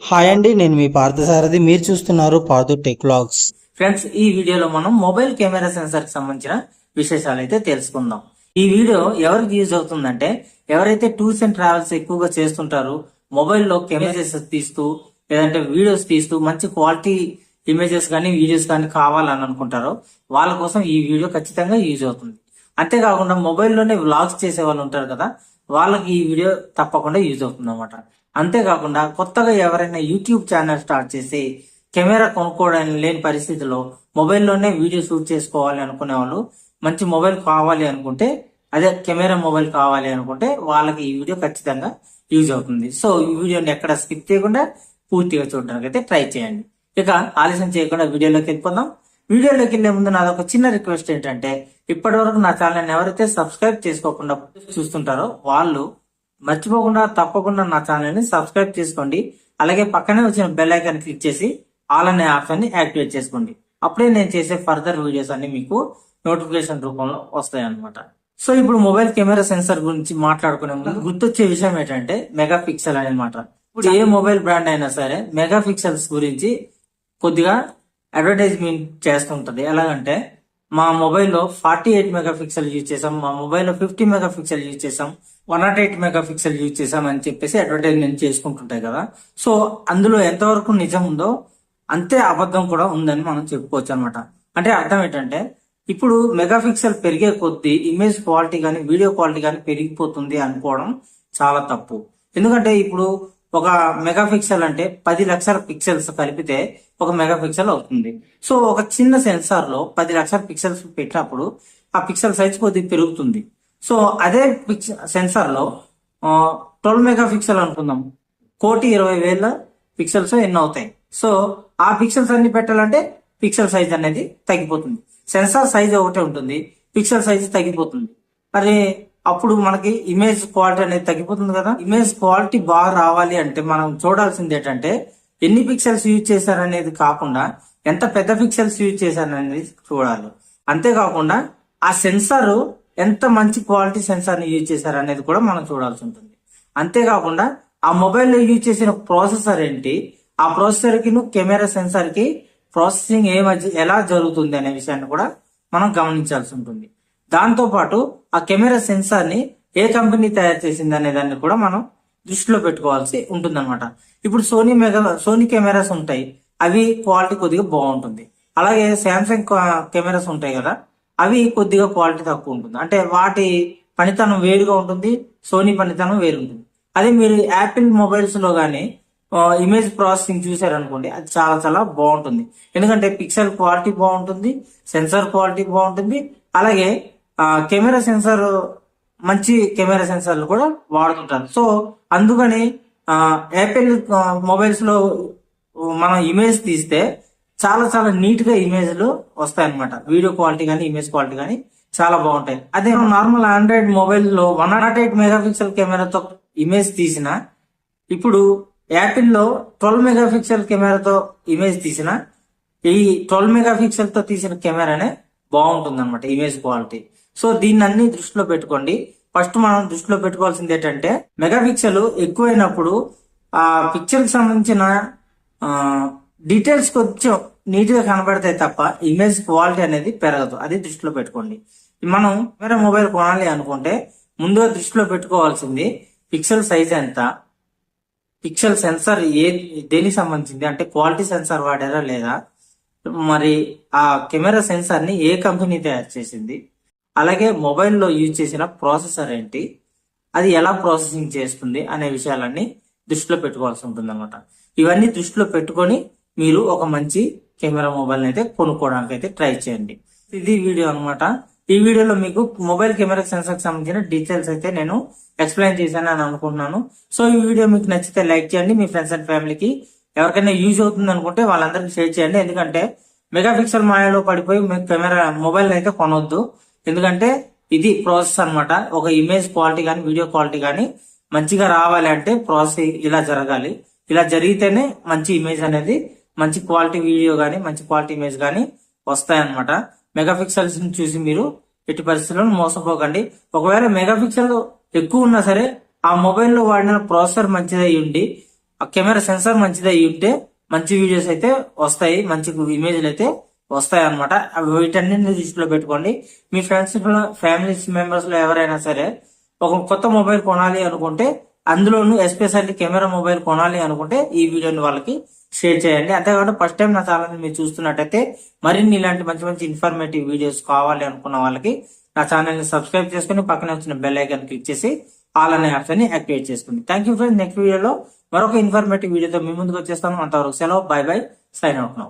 Hi అండి, నేను మీ పార్థసారథి. మీరు చూస్తున్నారు పార్థు టెక్ వ్లాగ్స్. ఫ్రెండ్స్, ఈ వీడియోలో మనం మొబైల్ కెమెరా సెన్సార్ కి సంబంధించిన విశేషాలు అయితే తెలుసుకుందాం. ఈ వీడియో ఎవరికి యూజ్ అవుతుందంటే, ఎవరైతే టూర్స్ అండ్ ట్రావెల్స్ ఎక్కువగా చేస్తుంటారో, మొబైల్లో కెమెరాస్ తీస్తూ లేదంటే వీడియోస్ తీస్తూ మంచి క్వాలిటీ ఇమేజెస్ కానీ వీడియోస్ కానీ కావాలని అనుకుంటారో వాళ్ళ కోసం ఈ వీడియో ఖచ్చితంగా యూజ్ అవుతుంది. అంతేకాకుండా మొబైల్లోనే వ్లాగ్స్ చేసే వాళ్ళు ఉంటారు కదా, వాళ్ళకి ఈ వీడియో తప్పకుండా యూజ్ అవుతుంది అన్నమాట. అంతేకాకుండా కొత్తగా ఎవరైనా యూట్యూబ్ ఛానల్ స్టార్ట్ చేసి కెమెరా కొనుక్కోవడం లేని పరిస్థితిలో మొబైల్లోనే వీడియో షూట్ చేసుకోవాలి అనుకునే వాళ్ళు, మంచి మొబైల్ కావాలి అనుకుంటే, అదే కెమెరా మొబైల్ కావాలి అనుకుంటే వాళ్ళకి ఈ వీడియో ఖచ్చితంగా యూజ్ అవుతుంది. సో ఈ వీడియోని ఎక్కడ స్కిప్ చేయకుండా పూర్తిగా చూడడానికి అయితే ట్రై చేయండి. ఇక ఆలస్యం చేయకుండా వీడియోలోకి వెళ్ళిపోదాం. వీడియోలోకి వెళ్లే ముందు నాది ఒక చిన్న రిక్వెస్ట్ ఏంటంటే, ఇప్పటి వరకు నా ఛానల్ ఎవరైతే సబ్స్క్రైబ్ చేసుకోకుండా చూస్తుంటారో వాళ్ళు మర్చిపోకుండా తప్పకుండా నా ఛానల్ ని సబ్స్క్రైబ్ చేసుకోండి. అలాగే పక్కనే వచ్చిన బెల్ ఐకాన్ క్లిక్ చేసి ఆల్ అనే ఆప్షన్ ని యాక్టివేట్ చేసుకోండి. అప్పుడే నేను చేసే ఫర్దర్ వీడియోస్ అన్ని మీకు నోటిఫికేషన్ రూపంలో వస్తాయి అన్నమాట. సో ఇప్పుడు మొబైల్ కెమెరా సెన్సార్ గురించి మాట్లాడుకునే ముందు గుర్తొచ్చే విషయం ఏంటంటే మెగా పిక్సెల్ అనమాట. ఇప్పుడు ఏ మొబైల్ బ్రాండ్ అయినా సరే మెగా పిక్సెల్స్ గురించి కొద్దిగా అడ్వర్టైజ్మెంట్ చేస్తుంటది. ఎలాగంటే, మా మొబైల్లో 48 మెగా పిక్సెల్ యూజ్ చేసాం, మా మొబైల్లో 50 మెగా పిక్సెల్ యూజ్ చేసాం, 108 మెగా పిక్సెల్ యూజ్ చేసాం అని చెప్పేసి అడ్వర్టైజ్మెంట్ చేసుకుంటుంటాయి కదా. సో అందులో ఎంతవరకు నిజం ఉందో అంతే అబద్ధం కూడా ఉందని మనం చెప్పుకోవచ్చు అనమాట. అంటే అర్థం ఏంటంటే, ఇప్పుడు మెగా పిక్సెల్ పెరిగే కొద్దీ ఇమేజ్ క్వాలిటీ కానీ వీడియో క్వాలిటీ కానీ పెరిగిపోతుంది అనుకోవడం చాలా తప్పు. ఎందుకంటే ఇప్పుడు ఒక మెగా పిక్సెల్ అంటే 10 లక్షల పిక్సెల్స్ కలిపితే ఒక మెగా పిక్సెల్ అవుతుంది. సో ఒక చిన్న సెన్సార్ లో 10 లక్షల పిక్సెల్స్ పెట్టినప్పుడు ఆ పిక్సెల్ సైజ్ కొద్దిగా పెరుగుతుంది. సో అదే సెన్సార్ లో 12 మెగా పిక్సెల్ అనుకుందాం, 1,20,000 పిక్సెల్స్ ఎన్ని అవుతాయి. సో ఆ పిక్సెల్స్ అన్ని పెట్టాలంటే పిక్సెల్ సైజ్ అనేది తగ్గిపోతుంది. సెన్సార్ సైజ్ ఒకటే ఉంటుంది, పిక్సెల్ సైజ్ తగ్గిపోతుంది. మరి అప్పుడు మనకి ఇమేజ్ క్వాలిటీ అనేది తగ్గిపోతుంది కదా. ఇమేజ్ క్వాలిటీ బాగా రావాలి అంటే మనం చూడాల్సింది ఏంటంటే, ఎన్ని పిక్సెల్స్ యూజ్ చేశారనేది కాకుండా ఎంత పెద్ద పిక్సెల్స్ యూజ్ చేశారనేది చూడాలి. అంతేకాకుండా ఆ సెన్సార్ ఎంత మంచి క్వాలిటీ సెన్సార్ ని యూజ్ చేశారనేది కూడా మనం చూడాల్సి ఉంటుంది. అంతేకాకుండా ఆ మొబైల్లో యూజ్ చేసిన ప్రాసెసర్ ఏంటి, ఆ ప్రాసెసర్ కి కెమెరా సెన్సార్ కి ప్రాసెసింగ్ ఎలా జరుగుతుంది అనే విషయాన్ని కూడా మనం గమనించాల్సి ఉంటుంది. దాంతో పాటు ఆ కెమెరా సెన్సార్ ని ఏ కంపెనీ తయారు చేసింది అనే దాన్ని కూడా మనం దృష్టిలో పెట్టుకోవాల్సి ఉంటుంది అనమాట. ఇప్పుడు సోనీ కెమెరాస్ ఉంటాయి, అవి క్వాలిటీ కొద్దిగా బాగుంటుంది. అలాగే శాంసంగ్ కెమెరాస్ ఉంటాయి కదా, అవి కొద్దిగా క్వాలిటీ తక్కువ ఉంటుంది. అంటే వాటి పనితనం వేరుగా ఉంటుంది, సోనీ పనితనం వేరు ఉంటుంది. అదే మీరు యాపిల్ మొబైల్స్ లో గానీ ఇమేజ్ ప్రాసెసింగ్ చూసారనుకోండి, అది చాలా చాలా బాగుంటుంది. ఎందుకంటే పిక్సెల్ క్వాలిటీ బాగుంటుంది, సెన్సార్ క్వాలిటీ బాగుంటుంది. అలాగే కెమెరా సెన్సార్ మంచి కెమెరా సెన్సార్లు కూడా వాడుతుంటారు. సో అందుకని యాపిల్ మొబైల్స్ లో మనం ఇమేజ్ తీస్తే చాలా చాలా నీట్ గా ఇమేజ్లు వస్తాయి అనమాట. వీడియో క్వాలిటీ కానీ ఇమేజ్ క్వాలిటీ కానీ చాలా బాగుంటాయి. అదే నార్మల్ ఆండ్రాయిడ్ మొబైల్ లో 108 మెగా పిక్సెల్ కెమెరాతో ఇమేజ్ తీసిన, ఇప్పుడు యాపిల్ లో 12 మెగా పిక్సెల్ కెమెరాతో ఇమేజ్ తీసిన, ఈ 12 మెగా పిక్సెల్ తో తీసిన కెమెరానే బాగుంటుంది అనమాట ఇమేజ్ క్వాలిటీ. సో దీన్ని అన్ని దృష్టిలో పెట్టుకోండి. ఫస్ట్ మనం దృష్టిలో పెట్టుకోవాల్సింది ఏంటంటే, మెగా పిక్సెల్ ఎక్కువైనప్పుడు ఆ పిక్చర్ కి సంబంధించిన డీటెయిల్స్ కొంచెం నీట్ గా కనబడతాయి తప్ప ఇమేజ్ క్వాలిటీ అనేది పెరగదు. అది దృష్టిలో పెట్టుకోండి. మనం వేరే మొబైల్ కొనాలి అనుకుంటే ముందుగా దృష్టిలో పెట్టుకోవాల్సింది పిక్సెల్ సైజ్ ఎంత, పిక్సెల్ సెన్సార్ దేనికి సంబంధించింది, అంటే క్వాలిటీ సెన్సార్ వాడారా లేదా, మరి ఆ కెమెరా సెన్సార్ ని ఏ కంపెనీ తయారు చేసింది, అలాగే మొబైల్లో యూజ్ చేసిన ప్రాసెసర్ ఏంటి, అది ఎలా ప్రాసెసింగ్ చేస్తుంది అనే విషయాలన్నీ దృష్టిలో పెట్టుకోవాల్సి ఉంటుంది అనమాట. ఇవన్నీ దృష్టిలో పెట్టుకొని మీరు ఒక మంచి కెమెరా మొబైల్ అయితే కొనుక్కోవడానికి అయితే ట్రై చేయండి. ఇది వీడియో అనమాట. ఈ వీడియోలో మీకు మొబైల్ కెమెరా సెన్సార్ కి సంబంధించిన డీటెయిల్స్ అయితే నేను ఎక్స్ప్లెయిన్ చేశాను అని అనుకుంటున్నాను. సో ఈ వీడియో మీకు నచ్చితే లైక్ చేయండి, మీ ఫ్రెండ్స్ అండ్ ఫ్యామిలీకి ఎవరికైనా యూజ్ అవుతుంది అనుకుంటే వాళ్ళందరికీ షేర్ చేయండి. ఎందుకంటే మెగా పిక్సెల్ మాయలో పడిపోయి కెమెరా మొబైల్ అయితే కొనొద్దు. ఎందుకంటే ఇది ప్రాసెస్ అనమాట. ఒక ఇమేజ్ క్వాలిటీ కానీ వీడియో క్వాలిటీ కానీ మంచిగా రావాలి అంటే ప్రాసెస్ ఇలా జరగాలి. ఇలా జరిగితేనే మంచి ఇమేజ్ అనేది, మంచి క్వాలిటీ వీడియో కానీ మంచి క్వాలిటీ ఇమేజ్ కానీ వస్తాయన్నమాట. మెగా పిక్సెల్స్ ని చూసి మీరు ఎట్టి పరిస్థితుల్లో మోసపోకండి. ఒకవేళ మెగా పిక్సెల్ ఎక్కువ ఉన్నా సరే ఆ మొబైల్లో వాడిన ప్రాసెసర్ మంచిదై ఉండి ఆ కెమెరా సెన్సార్ మంచిది అయి ఉంటే మంచి వీడియోస్ అయితే వస్తాయి, మంచి ఇమేజ్లు అయితే వస్తాయి అనమాట. వీటన్నింటిని దృష్టిలో పెట్టుకోండి. మీ ఫ్రెండ్స్ ఫ్యామిలీ మెంబర్స్ లో ఎవరైనా సరే ఒక కొత్త మొబైల్ కొనాలి అనుకుంటే, అందులోనూ ఎస్పెషల్లీ కెమెరా మొబైల్ కొనాలి అనుకుంటే ఈ వీడియోని వాళ్ళకి షేర్ చేయండి. అంతేకాకుండా ఫస్ట్ టైం నా ఛానల్ మీరు చూస్తున్నట్టయితే మరిన్ని ఇలాంటి మంచి మంచి ఇన్ఫర్మేటివ్ వీడియోస్ కావాలి అనుకున్న వాళ్ళకి నా ఛానల్ ని సబ్స్క్రైబ్ చేసుకుని పక్కన వచ్చిన బెల్ ఐకాన్ క్లిక్ చేసి ఆల్ అనే ఆప్షన్ ని యాక్టివేట్ చేసుకోండి. Thank you friends. నెక్స్ట్ వీడియోలో మరొక ఇన్ఫర్మేటివ్ వీడియోతో మీ ముందుకు వచ్చేస్తాను. అంతవరకు సెలవు, bye bye, sign out now.